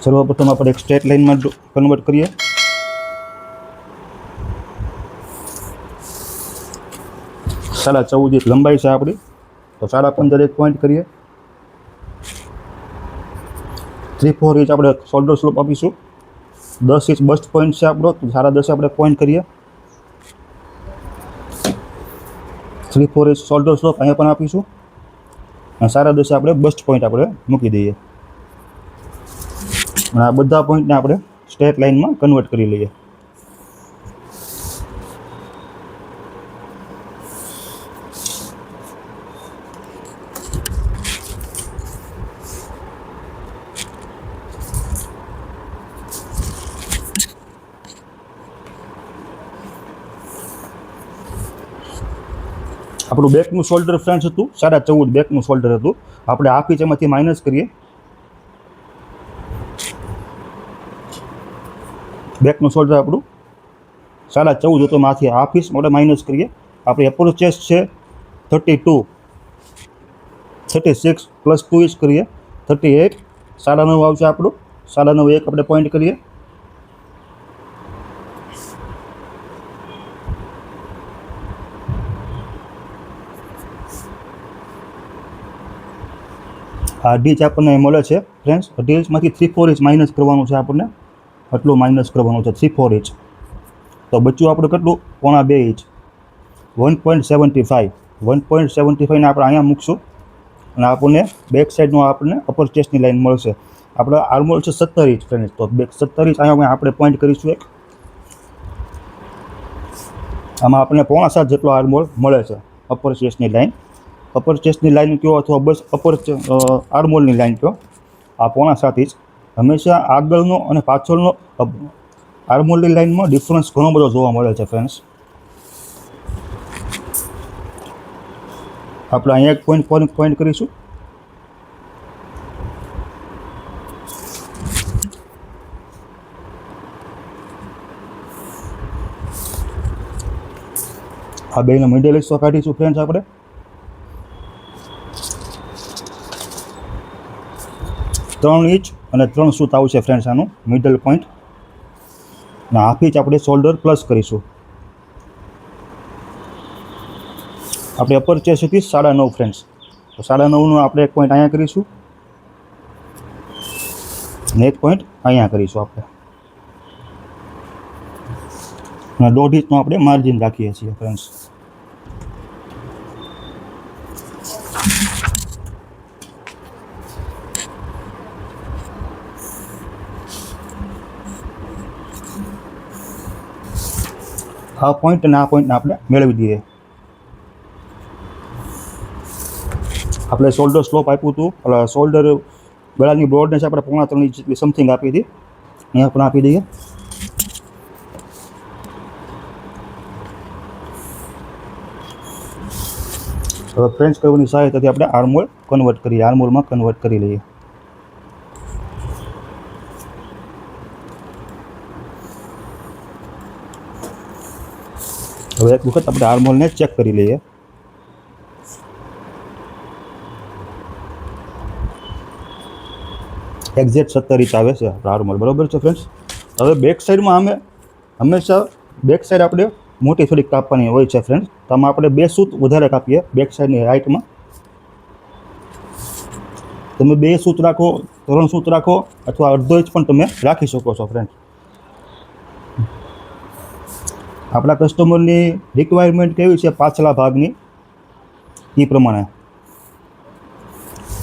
સર્વપ્રથમ આપણે એક સ્ટ્રેટ લાઇનમાં કન્વર્ટ કરીએ. સાડા 14 ઇંચ લંબાઈ છે આપણી, તો 15.5 એક પોઈન્ટ કરીએ. 3/4 ઇંચ આપણે શોલ્ડર સ્લોપ આપીશું. 10 ઇંચ બસ્ટ પોઈન્ટ છે આપણો, તો 10.5 આપણે પોઈન્ટ કરીએ. 3/4 ઇંચ શોલ્ડર સ્લોપ અહીંયા પણ આપીશું અને 10.5 આપણે બસ્ટ પોઈન્ટ આપણે મૂકી દઈએ. અને આ બધા પોઈન્ટને આપણે સ્ટ્રેટ લાઇનમાં કન્વર્ટ કરી લઈએ. આપણું બેકનું શોલ્ડર ફ્રેન્ડ્સ હતું 14.5 બેકનું શોલ્ડર હતું. આપણે હાફ ઇંચ એમાંથી માઇનસ કરીએ. બેકનું શોલ્ડર આપણું 14.5 હતું, માંથી હાફ ઇંચ આપણે માઇનસ કરીએ. આપણી અપર ચેસ્ટ છે 32, 36 પ્લસ 2 ઇંચ કરીએ 38, 9.5 આવશે આપણું. 9.5 એક આપણે પોઈન્ટ કરીએ. આ 2.5 ઇંચ આપણને મળે છે ફ્રેન્ડ્સ. 2.5 ઇંચમાંથી 3/4 ઇંચ માઇનસ કરવાનું છે આપણને. આટલું માઇનસ કરવાનું છે 3/4 ઇંચ. તો બચ્યું આપણે કેટલું? 1.25 ઇંચ. 1.75. 1.75 ને આપણે અહીંયા મૂકશું અને આપણને બેક સાઈડનો આપણને અપર ચેસ્ટની લાઈન મળશે. આપણે આર્મહોલ છે 17 ઇંચ ફ્રેન્ડ્સ, તો 17 ઇંચ અહીંયા આપણે પોઈન્ટ કરીશું એક. આમાં આપણને 6.25 જેટલો આર્મહોલ મળે છે અપર ચેસ્ટની લાઈન. અપર ચેસ્ટની લાઈન કહો અથવા બસ અપર આર્મહોલની લાઈન કહો, આ 6.25 ઇંચ. હંમેશા આગળનો અને પાછળનો આર્મહોલની લાઈનમાં ડિફરન્સ ઘણો બધો જોવા મળે છે ફ્રેન્ડ્સ. આપણે અહીંયા એક પોઈન્ટ કરીશું. આ બેનો મિડલ હિસ્સો કાઢીશું ફ્રેન્ડ્સ આપણે. ત્રણ ઇંચ અને 3 સૂત આવશે ફ્રેન્ડ્સ આનું મિડલ પોઈન્ટ. અને હાફ ઇંચ આપણે શોલ્ડર પ્લસ કરીશું. આપણે અપર ચેસ્ટ હતી 9.5 ફ્રેન્ડ્સ, તો 9.5નું આપણે એક પોઈન્ટ અહીંયા કરીશું અને એક પોઈન્ટ અહીંયા કરીશું આપણે. અને 1.5 ઇંચનું આપણે માર્જિન રાખીએ છીએ ફ્રેન્ડ્સ. આ પોઈન્ટ અને આ પોઈન્ટને આપણે મેળવી દઈએ. આપણે શોલ્ડર સ્લોપ આપ્યું હતું, શોલ્ડર ગળાની બ્રોડનેસ આપણે 3.5 ઇંચ જેટલી સમથિંગ આપી હતી, અહીંયા પણ આપી દઈએ. હવે ફ્રેન્ચ કર્વની સહાયતાથી આપણે આર્મહોલ કન્વર્ટ કરીએ, આર્મહોલમાં કન્વર્ટ કરી લઈએ. હવે એક વખત આપણે આર્મહોલને ચેક કરી લઈએ. એક્ઝેક્ટ 17 ઇંચ આવે છે આર્મહોલ, બરાબર છે ફ્રેન્ડ્સ. હવે બેક સાઈડમાં અમે હંમેશા બેક સાઈડ આપણે મોટી થોડીક કાપવાની હોય છે ફ્રેન્ડ્સ, તો આમાં આપણે 2 સૂત વધારે કાપીએ બેક સાઈડની હાઇટમાં. તમે 2 સૂત રાખો, 3 સૂત રાખો અથવા અડધો ઇંચ પણ તમે રાખી શકો છો ફ્રેન્ડ. આપણા કસ્ટમરની રિક્વાયરમેન્ટ કેવી છે પાછલા ભાગની, એ પ્રમાણે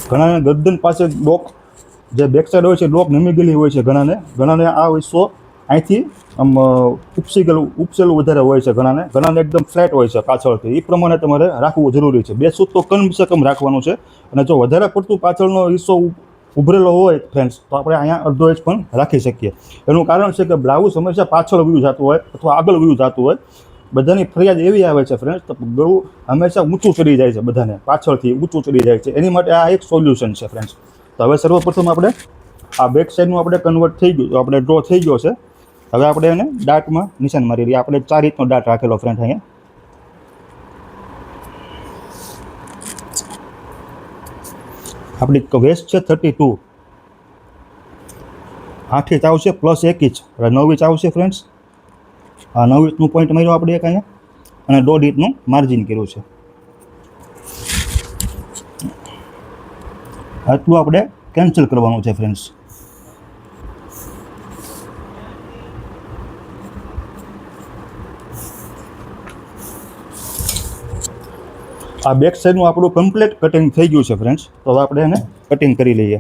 ઘણાને ગરદન પાસે ડોક જે બેક સાઈડ હોય છે ડોક નમી ગયેલી હોય છે, ઘણાને આ હિસ્સો અહીંથી આમ ઉપસેલું વધારે હોય છે, ઘણાને એકદમ ફ્લેટ હોય છે પાછળથી. એ પ્રમાણે તમારે રાખવું જરૂરી છે. 2 સૂત તો કમસે કમ રાખવાનું છે. અને જો વધારે પડતું પાછળનો હિસ્સો ઉભરેલો હોય ફ્રેન્ડ્સ, તો આપણે અહીંયા અડધો ઇંચ પણ રાખી શકીએ. એનું કારણ છે કે બ્લાઉઝ હંમેશા પાછળ વ્યૂ જતું હોય અથવા આગળ વ્યૂ જતું હોય. બધાની ફરિયાદ એવી આવે છે ફ્રેન્ડ્સ, તો ગળું હંમેશા ઊંચું ચડી જાય છે, બધાને પાછળથી ઊંચું ચડી જાય છે. એની માટે આ એક સોલ્યુશન છે ફ્રેન્ડ્સ. તો હવે સર્વપ્રથમ આપણે આ બેક સાઈડનું આપણે કન્વર્ટ થઈ ગયું, આપણે ડ્રો થઈ ગયો છે. હવે આપણે એને ડાર્ટમાં નિશાન મારી રહીએ. આપણે 4 ઇંચનો ડાર્ટ રાખેલો ફ્રેન્ડ અહીંયા. આપણી વેસ્ટ છે 32, 8 ઇંચ આવશે પ્લસ 1 ઇંચ એટલે 9 ઇંચ આવશે ફ્રેન્ડ્સ. આ 9 ઇંચનું પોઈન્ટ માર્યો આપણે એક અહીંયા અને 1.5 ઇંચનું માર્જિન કર્યું છે. આટલું આપણે કેન્સલ કરવાનું છે ફ્રેન્ડ્સ. આ બેક સાઈડનું આપણું કમ્પ્લીટ કટિંગ થઈ ગયું છે ફ્રેન્ડ્સ. તો હવે આપણે એને કટિંગ કરી લઈએ.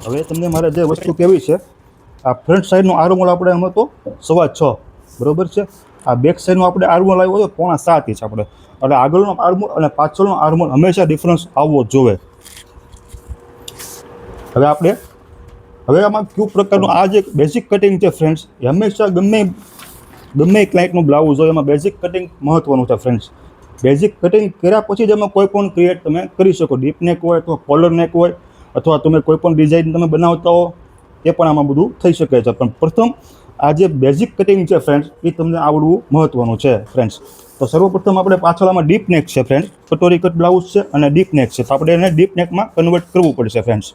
હવે તમને મારે જે વસ્તુ કહેવી છે, આ ફ્રન્ટ સાઈડનો આર્મહોલ આપણે એમ હતો 6.25 બરાબર છે. આ બેક સાઈડનો આપણે આર્મહોલ આવ્યો હતો 6.25 ઇંચ આપણે. એટલે આગળનો આર્મહોલ અને પાછળનો આર્મહોલ હંમેશા ડિફરન્સ આવવો જ જોઈએ. હવે આમાં કયું પ્રકારનું આ જે બેઝિક કટિંગ છે ફ્રેન્ડ્સ, એ હંમેશા ગમે ક્લાયન્ટનું બ્લાઉઝ હોય એમાં બેઝિક કટિંગ મહત્ત્વનું છે ફ્રેન્ડ્સ. બેઝિક કટિંગ કર્યા પછી જ એમાં કોઈ પણ ક્રિએટ તમે કરી શકો. ડીપ નેક હોય અથવા કોલર નેક હોય અથવા તમે કોઈ પણ ડિઝાઇન તમે બનાવતા હો એ પણ આમાં બધું થઈ શકે છે. પણ પ્રથમ આ જે બેઝિક કટિંગ છે ફ્રેન્ડ્સ, એ તમને આવડવું મહત્ત્વનું છે ફ્રેન્ડ્સ. તો સર્વપ્રથમ આપણે પાછળ આમાં ડીપ નેક છે ફ્રેન્ડ્સ, કટોરી કટ બ્લાઉઝ છે અને ડીપ નેક છે. તો આપણે એને ડીપ નેકમાં કન્વર્ટ કરવું પડશે ફ્રેન્ડ્સ.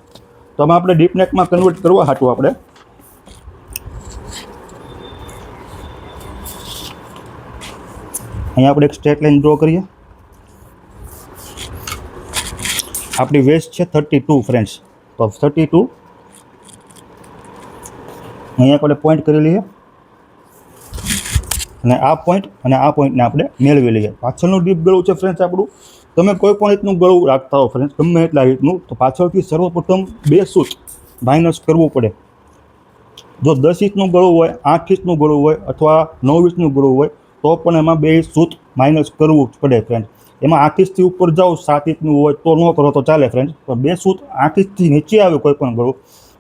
તો આમાં આપણે ડીપ નેકમાં કન્વર્ટ કરવા હાટું આપણે અહીંયા આપણે એક સ્ટ્રેટ લાઈન ડ્રો કરીએ. આપણી વેસ્ટ છે 32 ફ્રેન્ડ્સ. તો 32 અહીંયા આપણે પોઈન્ટ કરી લઈએ અને આ પોઈન્ટને આપણે મેળવી લઈએ. પાછળનું ડીપ ગળું છે ફ્રેન્ડ્સ આપણું. તમે કોઈ પણ રીતનું ગળું રાખતા હો ફ્રેન્ડ્સ, ગમે એટલા રીતનું, તો પાછળથી સર્વપ્રથમ 2 સૂત માઇનસ કરવું પડે. જો 10 ઇંચનું ગળું હોય, 8 ઇંચનું ગળું હોય અથવા 9 ઇંચનું ગળું હોય તો પણ એમાં 2 સૂત માઇનસ કરવું જ પડે ફ્રેન્ડ. એમાં 8 ઇંચથી ઉપર જાઓ, 7 ઇંચનું હોય તો ન કરો તો ચાલે ફ્રેન્ડ. તો 2 સૂત 8 ઇંચથી નીચે આવે કોઈ પણ ગળું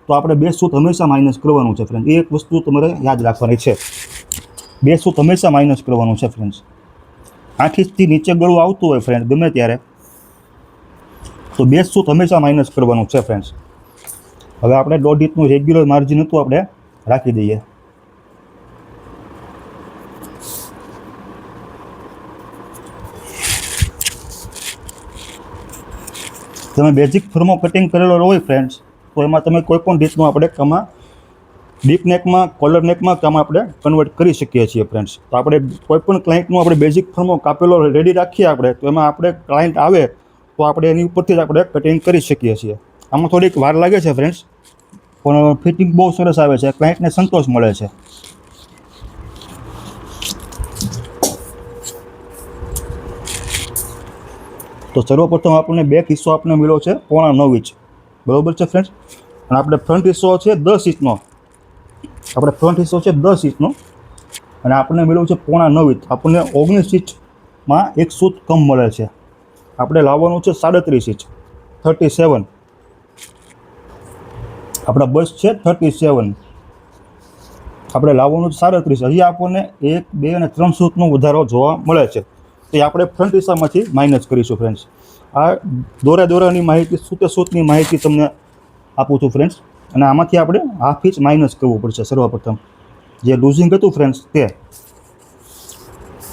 તો આપણે 2 સૂત હંમેશા માઇનસ કરવાનું છે ફ્રેન્ડ. એ એક વસ્તુ તમારે યાદ રાખવાની છે. 2 સૂત હંમેશા માઇનસ કરવાનું છે ફ્રેન્ડ્સ. 8 ઇંચથી નીચે ગળું આવતું હોય ફ્રેન્ડ ગમે ત્યારે તો 2 સૂત હંમેશા માઇનસ કરવાનું છે ફ્રેન્ડ્સ. હવે આપણે 1.5 ઇંચનું રેગ્યુલર માર્જિન હતું આપણે રાખી દઈએ. તમે બેઝિક ફર્મો કટિંગ કરેલો હોય ફ્રેન્ડ્સ તો એમાં તમે કોઈ પણ રીતનું આપણે આમાં ડીપ નેકમાં, કોલર નેકમાં કામ આપણે કન્વર્ટ કરી શકીએ છીએ ફ્રેન્ડ્સ. તો આપણે કોઈ પણ ક્લાયન્ટનું આપણે બેઝિક ફર્મો કાપેલો રેડી રાખીએ આપણે, તો એમાં આપણે ક્લાયન્ટ આવે તો આપણે એની ઉપરથી જ આપણે કટિંગ કરી શકીએ છીએ. આમાં થોડીક વાર લાગે છે ફ્રેન્ડ્સ, પણ ફિટિંગ બહુ સરસ આવે છે, ક્લાયન્ટને સંતોષ મળે છે. તો સર્વપ્રથમ આપણને બેક હિસ્સો આપણે મળ્યો છે 9.25 ઇંચ બરાબર છે ફ્રેન્ડ્સ. અને આપણે ફ્રન્ટ હિસ્સો છે 10 ઇંચનો. અને આપણને મળ્યું છે 9.25 ઇંચ. આપણને 19 ઇંચમાં એક સૂત કમ મળે છે. આપણે લાવવાનું છે 37 ઇંચ, 37. આપણા બસ છે 37, આપણે લાવવાનું છે 37. અહીં આપણને 1, 2 અને 3 સૂતનો વધારો જોવા મળે છે. તો એ આપણે ફ્રન્ટ હિસ્સામાંથી માઇનસ કરીશું ફ્રેન્ડ્સ. આ દોરાની માહિતી, સૂતની માહિતી તમને આપું છું ફ્રેન્ડ્સ. અને આમાંથી આપણે 1/2 ઇંચ માઇનસ કરવું પડશે સર્વપ્રથમ, જે લૂઝિંગ હતું ફ્રેન્ડ્સ તે.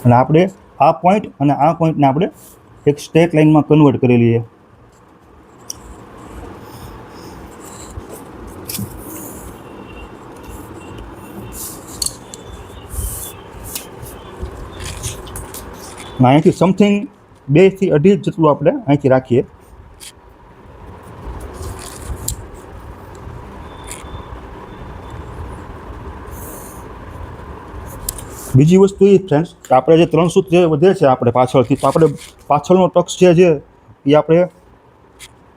અને આપણે આ પોઈન્ટ અને આ પોઈન્ટને આપણે એક સ્ટ્રેટ લાઇનમાં કન્વર્ટ કરી લઈએ. અહીંથી સમથિંગ 2 થી 2.5 ઇંચ જેટલું આપણે અહીંથી રાખીએ. બીજી વસ્તુ એ ફ્રેન્ડ્સ કે આપણે જે 3 સૂત જે વધે છે આપણે પાછળથી, તો આપણે પાછળનો ટક્સ છે એ આપણે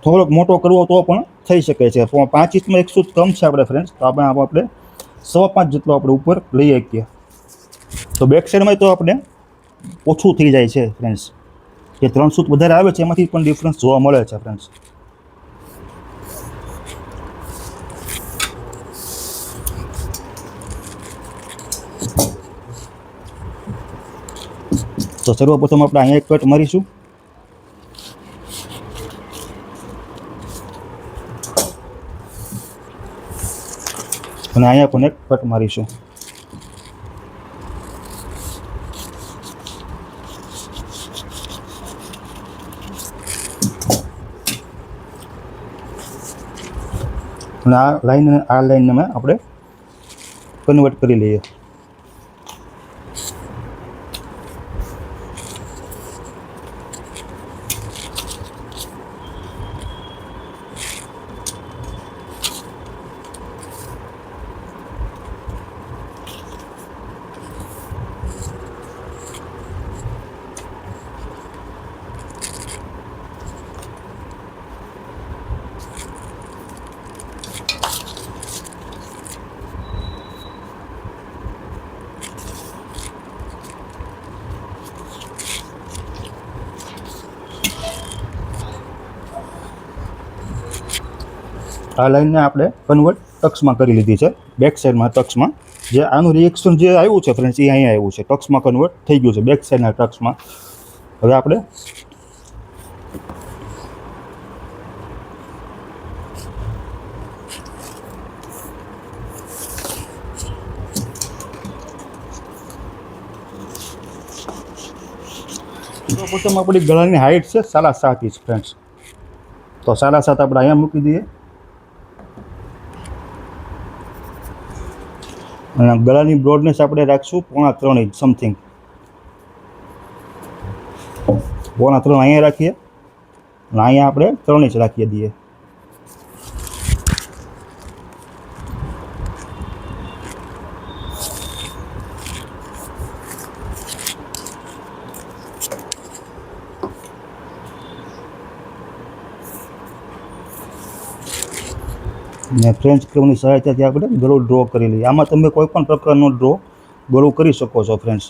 થોડોક મોટો કરવો તો પણ થઈ શકે છે. 5 ઇંચમાં એક સૂત કમ છે આપણે ફ્રેન્ડ્સ, તો આપણે 5.25 જેટલો આપણે ઉપર લઈ શકીએ. તો બેક સાઈડમાં તો આપણે ઓછું થઈ જાય છે ફ્રેન્ડ્સ. જે 3 સૂત વધારે આવે છે એમાંથી પણ ડિફરન્સ જોવા મળે છે ફ્રેન્ડ્સ. તો સર્વપ્રથમ આપણે અહીંયા એક કટ મારીશું. અને અહીંયા પણ એક કટ મારીશું. અને આ લાઈનને આપણે કન્વર્ટ કરી લઈએ. આ લાઈનને આપણે કન્વર્ટ ટક્સમાં કરી લીધી છે, બેક સાઈડમાં ટક્સમાં. જે આનું રિએક્શન જે આવ્યું છે ફ્રેન્ડ્સ, એ અહીંયા આવ્યું છે, ટક્સમાં કન્વર્ટ થઈ ગયું છે બેક સાઈડના ટક્સમાં. હવે આપણે સૌપ્રથમ આપણી ગળાની હાઇટ છે 7.5 ઇંચ ફ્રેન્ડ્સ, તો 7.5 આપણે અહીંયા મૂકી દઈએ. અને ગળાની બ્રોડનેસ આપણે રાખશું 3.5 ઇંચ સમથિંગ. 3.5 અહીંયા રાખીએ અને અહીંયા આપણે 3 ઇંચ રાખી દઈએ. ને ફ્રેન્ચ કર્વની સહાયતાથી આપણે ગળું ડ્રો કરી લઈએ. આમાં તમે કોઈ પણ પ્રકારનો ગળું કરી શકો છો ફ્રેન્ડ્સ.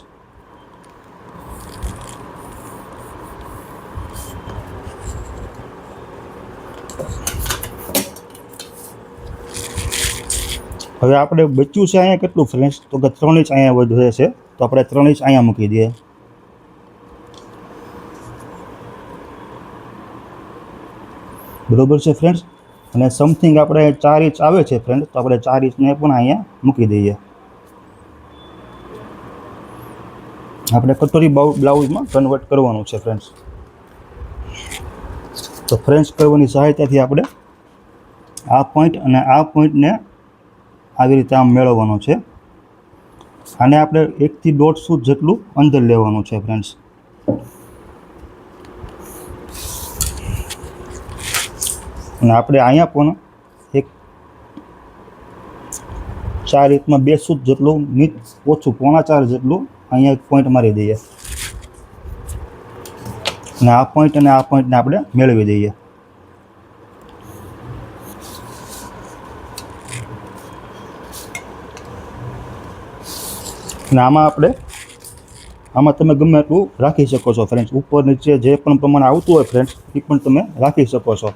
હવે આપણે બચ્યું છે અહીંયા કેટલું ફ્રેન્ડ્સ, તો કે 3 ઇંચ અહીંયા વધે છે, તો આપણે 3 ઇંચ અહીંયા મૂકી દઈએ. બરોબર છે ફ્રેન્ડ્સ. અને સમથિંગ આપણે 4 ઇંચ આવે છે ફ્રેન્ડ, તો આપણે 4 ઇંચને પણ અહીંયા મૂકી દઈએ. આપણે કટોરી બ્લાઉઝમાં કન્વર્ટ કરવાનું છે ફ્રેન્ડ્સ. તો ફ્રેન્ચ કર્વની સહાયતાથી આપણે આ પોઈન્ટ અને આ પોઈન્ટને આવી રીતે આમ મેળવવાનો છે. આને આપણે 1 થી 1.5 ફૂટ જેટલું અંદર લેવાનું છે ફ્રેન્ડ્સ. અને આપણે અહીંયા પણ 4 ઇંચમાં 2 ફૂટ જેટલું ઓછું 3.25 જેટલું અહીંયા એક પોઈન્ટ મારી દઈએ. અને આ પોઈન્ટ અને આ પોઈન્ટને આપણે મેળવી દઈએ. અને આમાં તમે ગમે એટલું રાખી શકો છો ફ્રેન્ડ્સ. ઉપર નીચે જે પણ પ્રમાણે આવતું હોય ફ્રેન્ડ્સ, એ પણ તમે રાખી શકો છો.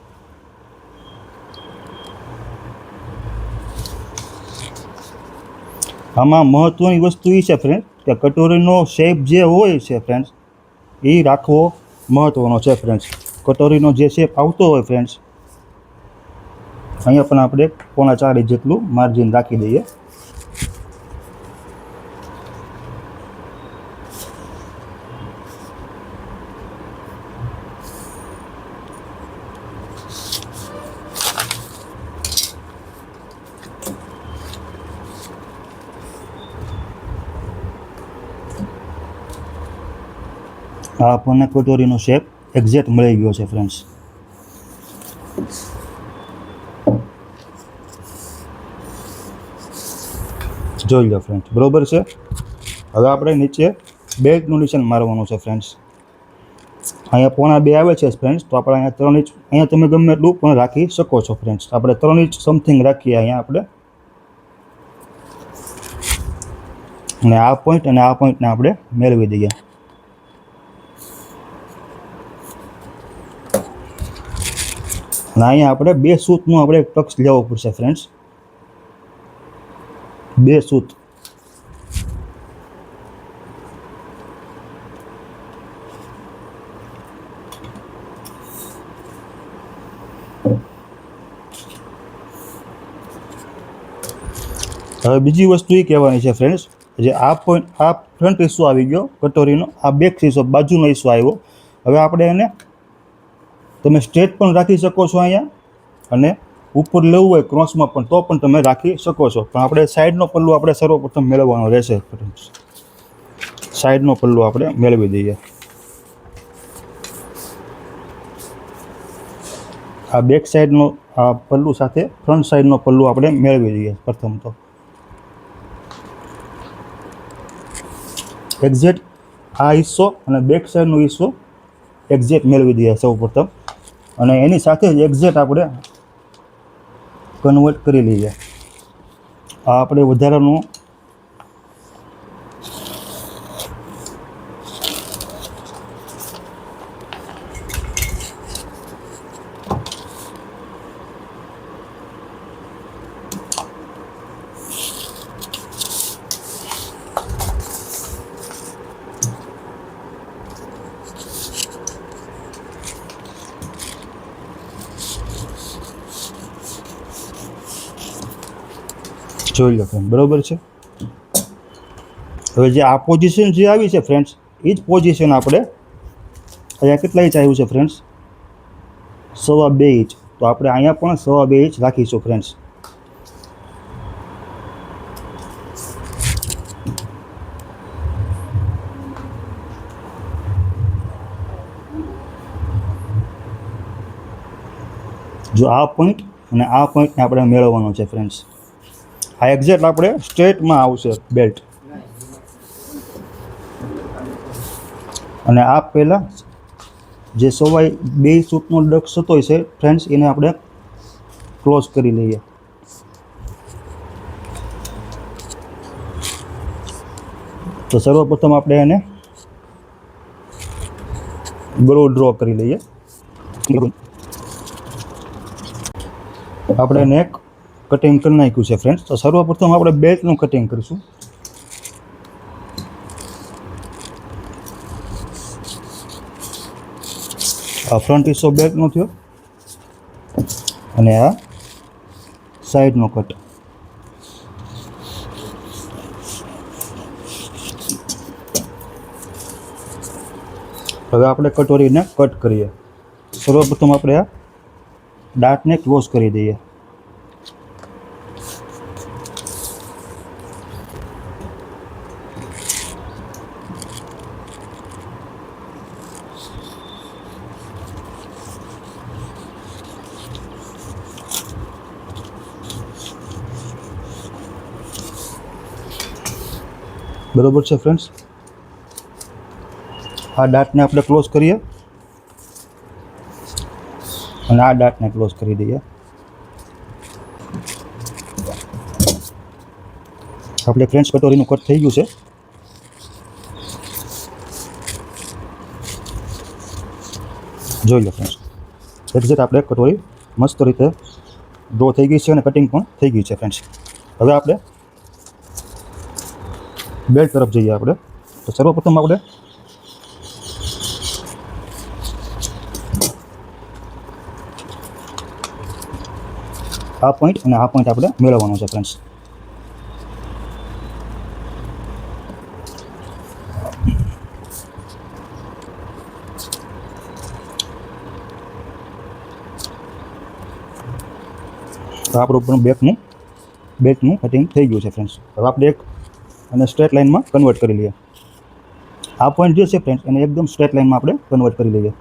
આમાં મહત્ત્વની વસ્તુ એ છે ફ્રેન્ડ કે કટોરીનો શેપ જે હોય છે ફ્રેન્ડ્સ, એ રાખવો મહત્ત્વનો છે ફ્રેન્ડ્સ. કટોરીનો જે શેપ આવતો હોય ફ્રેન્ડ્સ, અહીંયા પણ આપણે 3.25 ઇંચ જેટલું માર્જિન રાખી દઈએ. આ આપણને કટોરીનો શેપ એક્ઝેક્ટ મળી ગયો છે ફ્રેન્ડ્સ. જોઈ લો ફ્રેન્ડ્સ, બરોબર છે. હવે આપણે નીચે બેલ્ટનું નિશાન મારવાનું છે ફ્રેન્ડ્સ. અહીંયા 2.5 આવે છે ફ્રેન્ડ્સ, તો આપણે અહીંયા 3 ઇંચ, અહીંયા તમે ગમે એટલું પણ રાખી શકો છો ફ્રેન્ડ્સ. આપણે 3 ઇંચ સમથિંગ રાખીએ અહીંયા આપણે. અને આ પોઈન્ટ અને આ પોઈન્ટને આપણે મેળવી દઈએ. અને અહીંયા આપણે 2 સૂતનું આપણે ટક્સ લેવો પડશે ફ્રેન્ડ્સ. 2 સૂત. હવે બીજી વસ્તુ એ કહેવાની છે ફ્રેન્ડ્સ, જે આ પોઈન્ટ, આ ફ્રન્ટ હિસ્સો આવી ગયો કટોરીનો, આ બેક હિસ્સો બાજુનો હિસ્સો આવ્યો. હવે આપણે એને તમે સ્ટ્રેટ પણ રાખી શકો છો અહીંયા, અને ઉપર લેવું હોય ક્રોસમાં પણ તો પણ તમે રાખી શકો છો, પણ આપણે સાઈડનો પલ્લુ આપણે સર્વપ્રથમ મેળવવાનો રહેશે. સાઈડનો પલ્લુ આપણે મેળવી દઈએ. આ બેક સાઈડનો આ પલ્લુ સાથે ફ્રન્ટ સાઈડનો પલ્લુ આપણે મેળવી દઈએ. પ્રથમ તો એક્ઝેક્ટ આ હિસ્સો અને બેક સાઈડનો હિસ્સો એક્ઝેક્ટ મેળવી દઈએ સૌ પ્રથમ, અને એની સાથે જ એક્ઝેક્ટ આપણે કન્વર્ટ કરી લઈએ. આ આપણે વધારાનું જોઈ લો ફ્રેન્ડ, બરાબર છે. હવે જે આ પોઝિશન જે આવી છે ફ્રેન્ડ્સ, એ જ પોઝિશન આપણે અહીંયા કેટલા ઇંચ આવ્યું છે ફ્રેન્ડ્સ? 2.25 ઇંચ. તો આપણે અહીંયા પણ 2.25 ઇંચ રાખીશું ફ્રેન્ડ્સ. જો આ પોઈન્ટ અને આ પોઈન્ટને આપણે મેળવવાનો છે ફ્રેન્ડ્સ. આ એક્ઝેક્ટ આપણે સ્ટ્રેટમાં આવશે બેલ્ટ, અને આ પહેલાં જે 2.25 સૂટનો ડક્સ હતો છે ફ્રેન્ડ્સ, એને આપણે ક્લોઝ કરી લઈએ. તો સર્વપ્રથમ આપણે એને ગળું ડ્રો કરી લઈએ. આપણે એને એક કટિંગ કરી નાખ્યું છે ફ્રેન્ડ્સ. તો સર્વપ્રથમ આપણે બેલ્ટનું કટિંગ કરીશું. આ ફ્રન્ટ હિસ્સો બેલ્ટનો થયો અને આ સાઈડનો કટ. હવે આપણે કટોરીને કટ કરીએ. સર્વપ્રથમ આપણે આ દાંતને ક્લોઝ કરી દઈએ. બરોબર છે ફ્રેન્ડ્સ. આ દાંતને આપણે ક્લોઝ કરીએ અને આ દાંતને ક્લોઝ કરી દઈએ. આપણે ફ્રેન્ડ્સ કટોરીનું કટ થઈ ગયું છે. જોઈ લો ફ્રેન્ડ્સ, એક્ઝેક્ટ આપણે કટોરી મસ્ત રીતે ડ્રો થઈ ગઈ છે અને કટિંગ પણ થઈ ગઈ છે ફ્રેન્ડ્સ. હવે આપણે બેલ્ટ તરફ જઈએ આપણે. તો સર્વપ્રથમ આપણે આ પોઈન્ટ અને આ પોઈન્ટ આપણે મેળવવાનો છે ફ્રેન્ડ્સ. તો આપણું પણ બેલ્ટનું કટિંગ થઈ ગયું છે ફ્રેન્ડ્સ. હવે આપણે એક અને સ્ટ્રેટ લાઇનમાં કન્વર્ટ કરી લઈએ. આ પોઈન્ટ જે છે ફ્રેન્ડ્સ, એને એકદમ સ્ટ્રેટ લાઇનમાં આપણે કન્વર્ટ કરી લઈએ.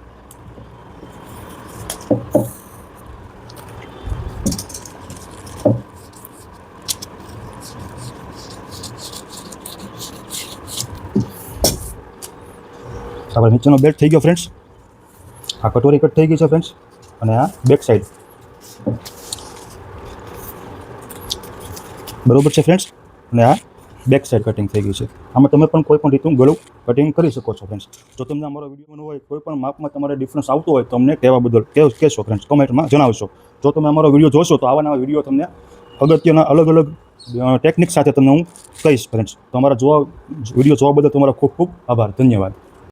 આપણે નીચેનો બેલ્ટ થઈ ગયો ફ્રેન્ડ્સ. આ કટોરી કટ થઈ ગઈ છે ફ્રેન્ડ્સ, અને આ બેક સાઈડ. બરોબર છે ફ્રેન્ડ્સ, અને આ બેક સાઈડ કટિંગ થઈ ગયું છે. આમાં તમે પણ કોઈ પણ રીતનું ગળું કટિંગ કરી શકો છો ફ્રેન્ડ્સ. જો તમને અમારો વિડીયોનો હોય કોઈ પણ માપમાં તમારે ડિફરન્સ આવતો હોય તો અમને કહેવા બદલ કહેશો ફ્રેન્ડ્સ, કોમેન્ટમાં જણાવશો. જો તમે અમારો વિડીયો જોશો તો આવા નવા વિડીયો તમને અગત્યના અલગ અલગ ટેકનિક સાથે તમને હું કહીશ ફ્રેન્ડ્સ. તમારા વિડીયો જોવા બદલ તમારો ખૂબ ખૂબ આભાર. ધન્યવાદ.